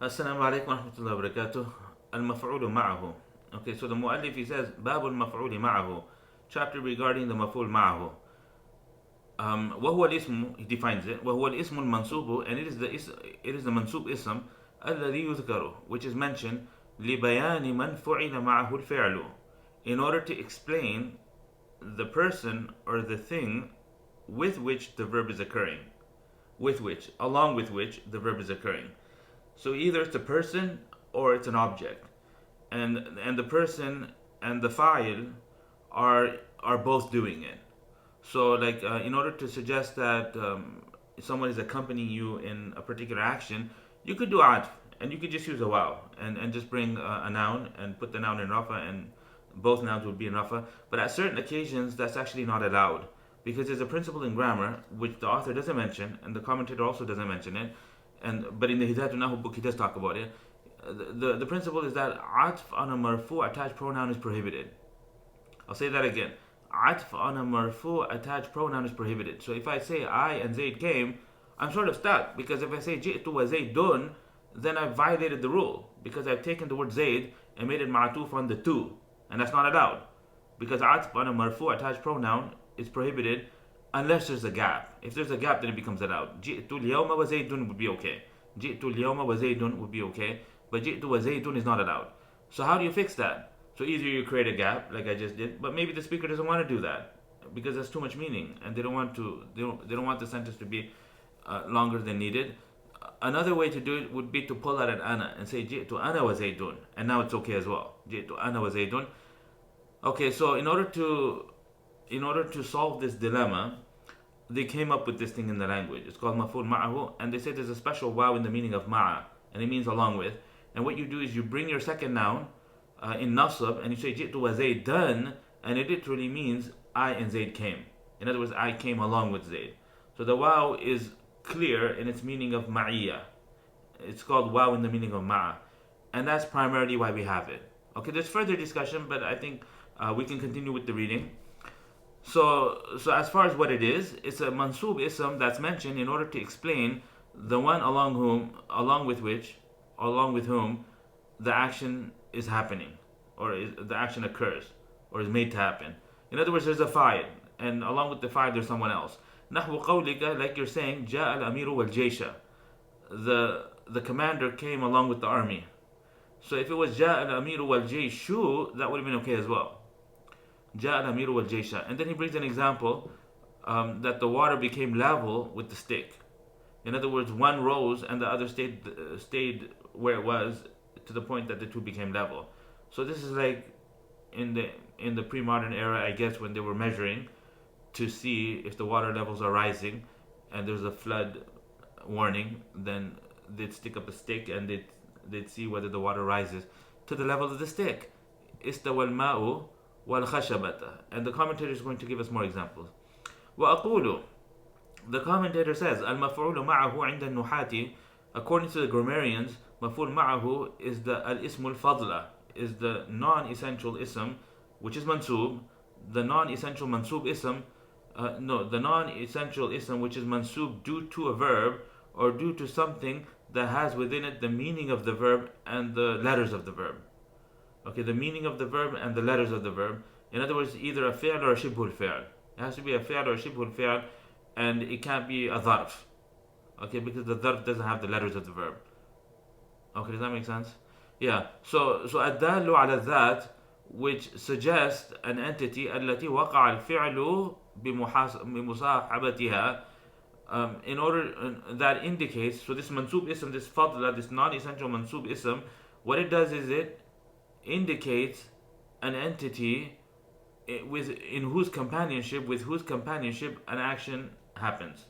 Assalamu alaikum wa rahmatullahi wa barakatuh. Al-Maf'ūl Maʿahu. Okay, so the Mu'allif, he says, Bāb al-Maf'ūl Maʿahu. Chapter regarding the Maf'ūl Maʿahu. وهو الاسم, he defines it, وهو الاسم المنصوب, and it is the mansub ism, الذي يذكر, which is mentioned, لبيان من فُعِلَ معه الفعل, in order to explain the person or the thing with which the verb is occurring. Along with which the verb is occurring. So either it's a person or it's an object, and the person and the fa'il are both doing it. So like in order to suggest that someone is accompanying you in a particular action, you could do ʿAṭf, and you could just use a waw and just bring a noun and put the noun in rafa, and both nouns would be in rafa. But at certain occasions, that's actually not allowed, because there's a principle in grammar which the author doesn't mention and the commentator also doesn't mention it, but in the Hidayat al-Nahu book he does talk about it. The principle is that ዐṭf on a marfu attached pronoun is prohibited. I'll say that again. ዐṭf on a marfu attached pronoun is prohibited. So if I say I and Zayd came, I'm sort of stuck, because if I say ji'tu wa Zaydun, then I've violated the rule, because I've taken the word Zayd and made it ma'atuf on the two, and that's not allowed, because ዐṭf on a marfu attached pronoun is prohibited unless there's a gap. If there's a gap, then it becomes allowed. ji'tu al-yawma wa Zaydun would be okay. ji'tu al-yawma wa Zaydun would be okay, but ji'tu wa Zaydun is not allowed. So how do you fix that? So either you create a gap, like I just did, but maybe the speaker doesn't want to do that because that's too much meaning, and they don't want the sentence to be longer than needed. Another way to do it would be to pull out an ana and say ji'tu ana wa Zaydun, and now it's okay as well. Ji'tu ana wa Zaydun. Okay, so in order to solve this dilemma, they came up with this thing in the language. It's called Maf'ūl Maʿahu, and they say there's a special waw in the meaning of ma'a, and it means along with. And what you do is you bring your second noun in nasab, and you say ji'tu wa Zaydan, and it literally means I and Zayd came. In other words, I came along with Zayd. So the waw is clear in its meaning of ma'iyya. It's called waw in the meaning of ma'a, and that's primarily why we have it. Okay, there's further discussion, but I think we can continue with the reading. So as far as what it is, it's a mansub ism that's mentioned in order to explain the one along with whom the action is happening, or the action occurs, or is made to happen. In other words, there's a fa'il, and along with the fa'il there's someone else. نحو قولك, like you're saying, جاء الأمير والجيش. The commander came along with the army. So if it was جاء الأمير والجيش, that would have been okay as well. جاء الأمير والجيش. And then he brings an example that the water became level with the stick. In other words, one rose and the other stayed where it was, to the point that the two became level. So this is like in the pre-modern era, I guess, when they were measuring to see if the water levels are rising and there's a flood warning, then they'd stick up a stick and they'd see whether the water rises to the level of the stick. استوى الماء والخشبة. And the commentator is going to give us more examples. وأقول, the commentator says, المفعول معه عند النحاة, according to the grammarians, مفعول معه is the al-ism al-fadla, is the non-essential ism, which is mansub. The non-essential mansub ism, the non-essential ism which is mansub due to a verb or due to something that has within it the meaning of the verb and the letters of the verb. Okay, the meaning of the verb and the letters of the verb. In other words, either a fi'l or a shibhul fi'l. It has to be a fi'l or a shibhul fi'l, and it can't be a dharf. Okay, because the dharf doesn't have the letters of the verb. Okay, does that make sense? Yeah. So الدال على الذات, which suggests an entity التي وقع الفعل بمصاحبتها, in order that indicates. So this mansub ism, this fadla, this non-essential mansub ism, what it does is it indicates an entity with whose companionship an action happens.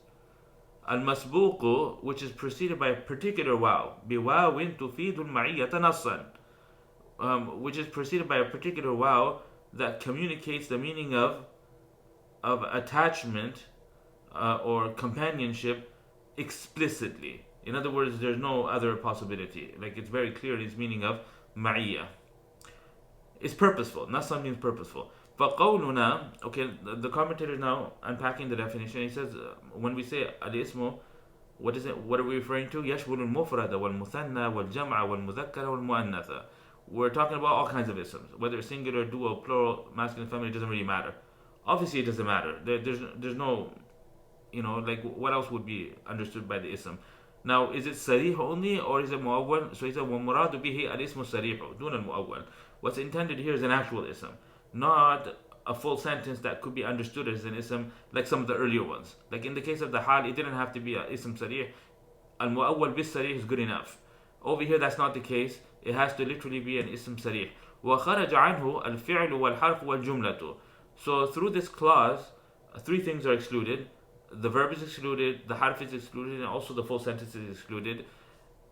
Al-masbuqu, which is preceded by a particular waw, biwawin tufidu al-ma'iyyata nassan, which is preceded by a particular waw that communicates the meaning of attachment or companionship explicitly. In other words, there's no other possibility. Like, it's very clear its meaning of ma'iyya. It's purposeful. Nassan means purposeful. فَقَوْلُنَا, okay, the commentator is now unpacking the definition. He says, when we say al-ismu What is it? What are we referring to? يشمل المفرد والمثنى والجمع والمذكر والمؤنث. We're talking about all kinds of isms, whether it's singular, dual, plural, masculine, feminine. It doesn't really matter. Obviously, it doesn't matter. There's no, like what else would be understood by the ism? Now, is it sarih only or is it muawwal? So he said, وَمُرَادُ بِهِ الْإِسْمُ الصَّرِيحُ دُونَ الْمُؤَوَّل. What's intended here is an actual ism, not a full sentence that could be understood as an ism like some of the earlier ones. Like in the case of the hal, it didn't have to be an ism sarih. Al-mu'awwal bis sarih is good enough. Over here, that's not the case. It has to literally be an ism sarih. وَخَرَجَ عَنْهُ الْفِعْلُ وَالْحَرْفُ وَالْجُمْلَةُ. So through this clause, three things are excluded. The verb is excluded, the harf is excluded, and also the full sentence is excluded.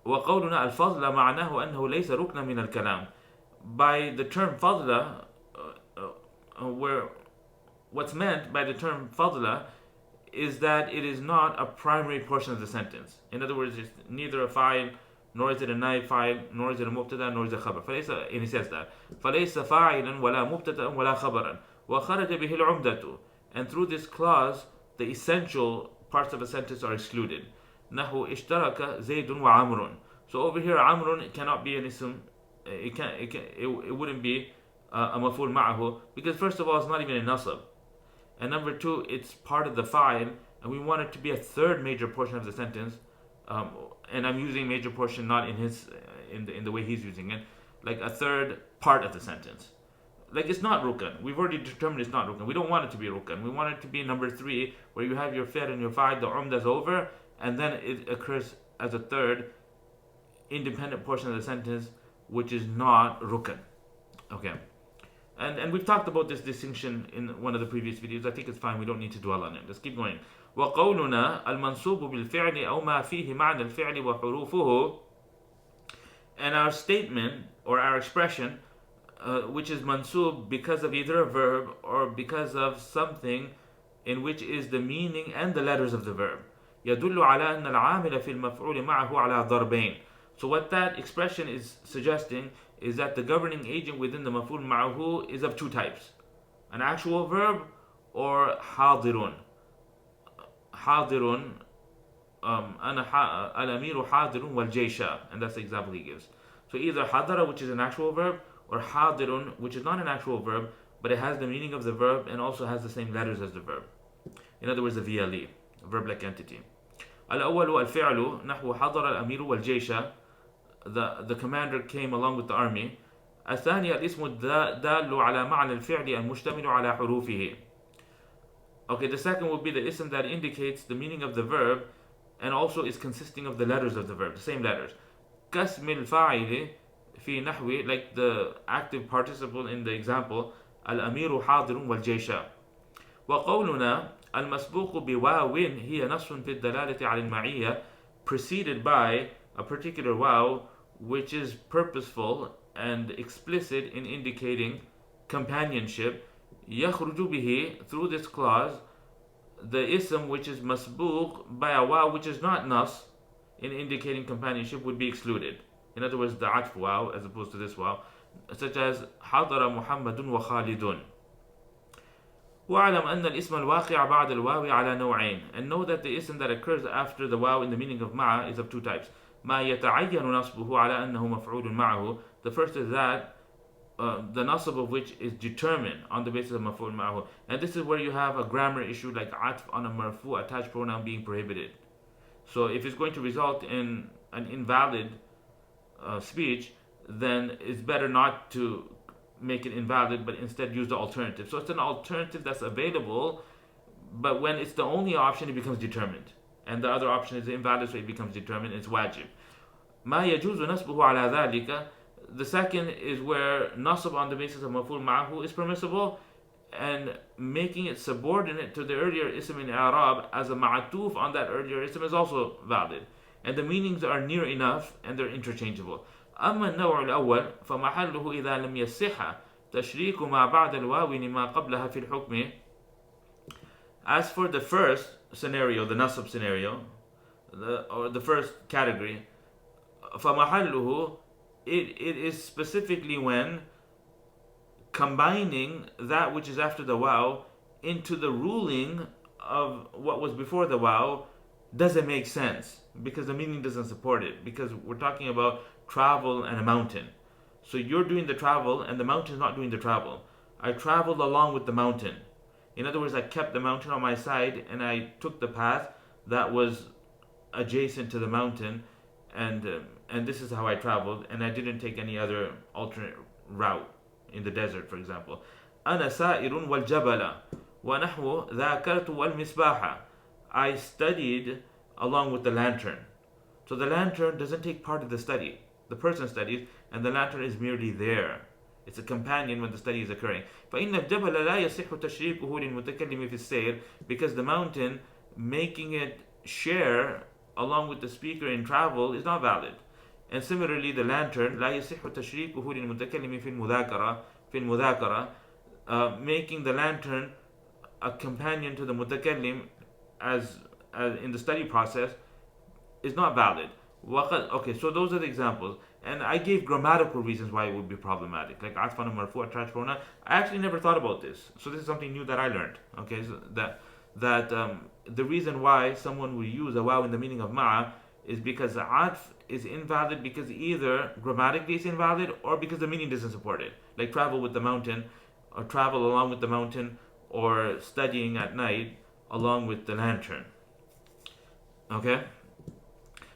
وَقَوْلُنَا الْفَضْلَ مَعْنَاهُ أَنَّهُ لَيْسَ رُكْنًا مِنَ الْكَلَامِ. By the term fadla, where what's meant by the term fadla is that it is not a primary portion of the sentence. In other words, it's neither a fa'il, nor is it a naib fa'il, nor is it a mubtada, nor is it a khabar. And he says that فَلَيْسَ فَاعِلًا وَلَا مُبْتَدًا وَلَا خَبَرًا وَخَرَجَ بِهِ الْعُمْدَةُ. And through this clause, the essential parts of a sentence are excluded. نحو اشترك زيد وعمر. So over here, Amrun cannot be an ism. It wouldn't be a Maf'ūl Maʿahu, because first of all, it's not even a nasab, and number two, it's part of the fa'il, and we want it to be a third major portion of the sentence. And I'm using major portion not in his in the way he's using it, like a third part of the sentence. Like it's not rukan. We've already determined it's not rukan. We don't want it to be rukan. We want it to be number three, where you have your fi'l and your fa'il, the umda's over, and then it occurs as a third independent portion of the sentence, which is not rukan. Okay. And we've talked about this distinction in one of the previous videos. I think it's fine. We don't need to dwell on it. Let's keep going. وَقَوْلُنَا الْمَنْصُوبُ بِالْفِعْلِ أَوْ مَا فِيهِ مَعْنَى الْفِعْلِ وَحُرُوفُهُ. And our statement or our expression, which is mansub because of either a verb or because of something in which is the meaning and the letters of the verb. يَدُلُّ عَلَى أَنَّ الْعَامِلَ فِي الْمَفْعُولِ مَعَهُ عَلَى ضَرْبَيْنِ. So what that expression is suggesting is that the governing agent within the Maf'ūl Maʿahu is of two types: an actual verb or hadirun. Hadirun, al-amiru hadirun wal jaysha, and that's the example he gives. So either hadara, which is an actual verb, or hadirun, which is not an actual verb, but it has the meaning of the verb and also has the same letters as the verb. In other words, the VLE, verb-like entity. Al-awwalu al-fi'lu nahwu hadara al-amiru wal jaysha. The commander came along with the army. الثاني الاسم الدال على معنى الفعل المشتمل على حروفه. Okay, the second would be the ism that indicates the meaning of the verb and also is consisting of the letters of the verb, the same letters. كاسم الفاعل في نحو, like the active participle in the example, الأمير حاضر والجيش. وقولنا المسبوق بواو هي نص في الدلالة على المعية, preceded by a particular wow, which is purposeful and explicit in indicating companionship. يخرج به, through this clause, the ism which is masbuq by a wow which is not nas in indicating companionship would be excluded. In other words, the ዐṭf wow as opposed to this wow, such as حضر محمد وخالد. وَاعْلَمْ أَنَّ الْإِسْمَ الْوَاقِعَ بَعْدَ الْوَاوِ عَلَى نَوْعَيْنِ. And know that the ism that occurs after the wow in the meaning of ma'a is of two types. مَا يَتَعَيَّنُ نَصْبُهُ عَلَى أَنَّهُ مَفْعُولٌ مَعَهُ. The first is that the nasab of which is determined on the basis of Maf'ūl Maʿahu. And this is where you have a grammar issue like ዐṭf on a marfu, attached pronoun, being prohibited. So if it's going to result in an invalid speech, then it's better not to make it invalid, but instead use the alternative. So it's an alternative that's available, but when it's the only option, it becomes determined. And the other option is invalid, so it becomes determined. It's wajib. ما يجوز نصبه على ذلك. The second is where nasab on the basis of Maf'ūl Maʿahu is permissible, and making it subordinate to the earlier ism in Arab as a ma'atuf on that earlier ism is also valid. And the meanings are near enough and they're interchangeable. أما النوع الأول فمحله إذا لم يصح تشريك ما بعد الواو لما قبلها في الحكم. As for the first scenario, the nasab scenario, or the first category, فمحله, it is specifically when combining that which is after the wow into the ruling of what was before the wow doesn't make sense because the meaning doesn't support it, because we're talking about travel and a mountain. So you're doing the travel and the mountain is not doing the travel. I traveled along with the mountain. In other words, I kept the mountain on my side and I took the path that was adjacent to the mountain, and this is how I traveled, and I didn't take any other alternate route in the desert, for example. أنا سائر والجبل ونحو ذاكرت والمصباح. I studied along with the lantern. So the lantern doesn't take part of the study. The person studies, and the lantern is merely there. It's a companion when the study is occurring. فإن الجبل لا يصح تشريكه للمتكلم في السير, because the mountain, making it share along with the speaker in travel, is not valid. And similarly, the lantern لا يصح تشريكه للمتكلم في المذاكرة, making the lantern a companion to the mutakallim as in the study process is not valid. Okay, so those are the examples, and I gave grammatical reasons why it would be problematic, like ዐطف مرفوع attached pronoun. I actually never thought about this, so this is something new that I learned. Okay, so that the reason why someone will use a wow in the meaning of ma'a is because the ዐطf is invalid because either grammatically it's invalid or because the meaning doesn't support it, like travel with the mountain, or travel along with the mountain, or studying at night along with the lantern. Okay.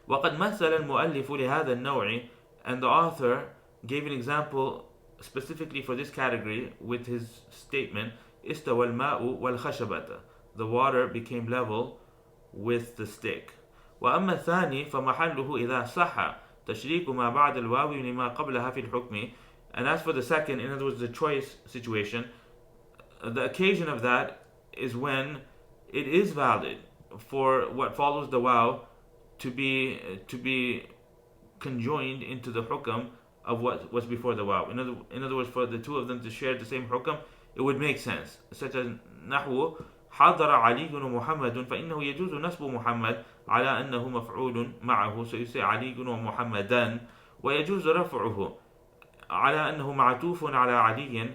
وقد مثل المؤلف لهذا النوع, and the author gave an example specifically for this category with his statement استوى الماء والخشبة, the water became level with the stick. وأما الثاني فمحله إذا صح تشريك ما بعد الواو لما قبلها في الحكم. And as for the second, in other words the choice situation, the occasion of that is when it is valid for what follows the waw to be conjoined into the hukam of what was before the waw. In other words, for the two of them to share the same hukam, it would make sense. Such as نحو حضر علي ومحمد فإنه يجوز نصب محمد على أنه مفعول معه. So you say علي ومحمدا, ويجوز رفعه على أنه معطوف على علي,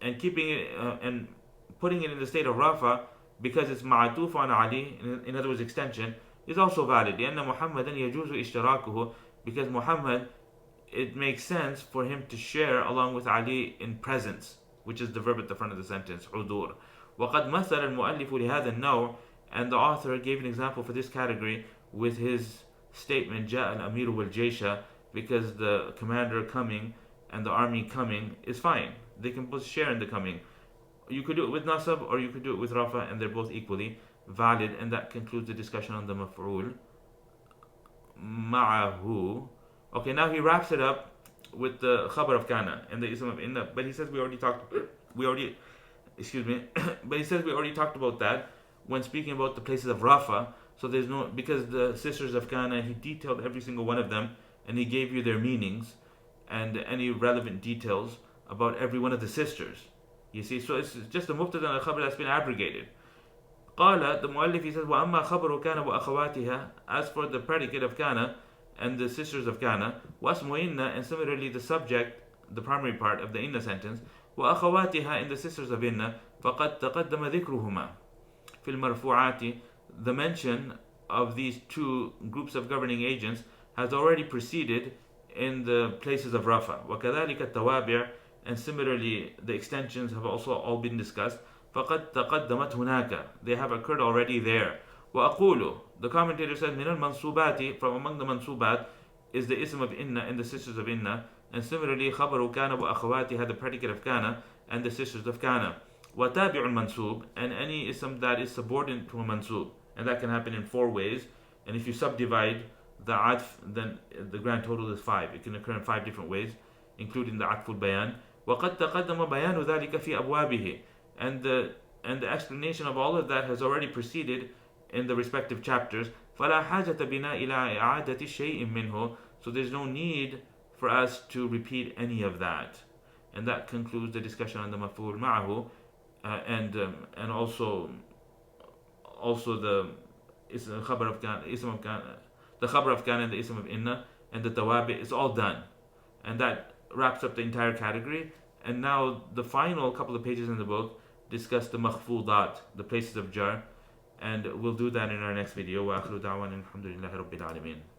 and keeping it and putting it in the state of rafa because it's معطوف on Ali, in other words extension, is also valid. لأن محمدا يجوز اشتراكه, because Muhammad, it makes sense for him to share along with Ali in presence, which is the verb at the front of the sentence, حضور. وقد مثل المؤلف لهذا النوع, and the author gave an example for this category with his statement جاء الأمير والجيش, because the commander coming and the army coming is fine. They can both share in the coming. You could do it with nasab or you could do it with rafa, and they're both equally valid. And that concludes the discussion on the Maf'ūl Maʿahu. Okay, now he wraps it up with the khabar of kana and the ism of inna. But he says we already talked about that when speaking about the places of rafa. So there's no, because the sisters of kana, he detailed every single one of them and he gave you their meanings and any relevant details about every one of the sisters. You see, so it's just a mubtada and a khabar that's been abrogated. قال, the muallif, he says, وَأَمَّا خَبَرُ كَانَ وَأَخَوَاتِهَا, as for the predicate of kana and the sisters of kana, وَاسْمُ إِنَّ, and similarly the subject, the primary part of the inna sentence, وَأَخَوَاتِهَا, and the sisters of inna, فَقَدْ تَقَدَّمَ ذِكْرُهُمَا فِي الْمَرْفُوعَاتِ, the mention of these two groups of governing agents has already preceded in the places of rafa. وَكَذَلِكَ التَّوَابِعِ, and similarly the extensions have also all been discussed. فَقَدْ تَقَدَّمَتْ هُنَاكَ, they have occurred already there. وَأَقُولُ, the commentator says, مِنَ الْمَنْصُوبَاتِ, from among the mansubat is the ism of inna and the sisters of inna, and similarly خَبَرُ كَانَ وَأَخَوَاتِهَا, the predicate of kana and the sisters of kana. وَتَابِعُ الْمَنْصُوب, and any ism that is subordinate to a mansub, and that can happen in 4 ways, and if you subdivide the ዐطf, then the grand total is 5. It can occur in 5 different ways, including the ዐطف البيان. وَقَدْ تَقَدَّمَ بَيَانُ ذَلِكَ فِي أَبْوَابِهِ, and the explanation of all of that has already preceded in the respective chapters. فَلَا حَاجَةَ بِنَا إِلَىٰ إِعَادَةِ شَيْءٍ مِّنْهُ, so there's no need for us to repeat any of that. And that concludes the discussion on the Maf'ūl Maʿahu, and also the khabar of kana, ism of kana, the khabar of kana and the ism of inna, and the tawabi is all done. And that wraps up the entire category. And now the final couple of pages in the book discuss the makhfudat, the places of jar, and we'll do that in our next video. وآخر دعوانا الحمد لله رب العالمين.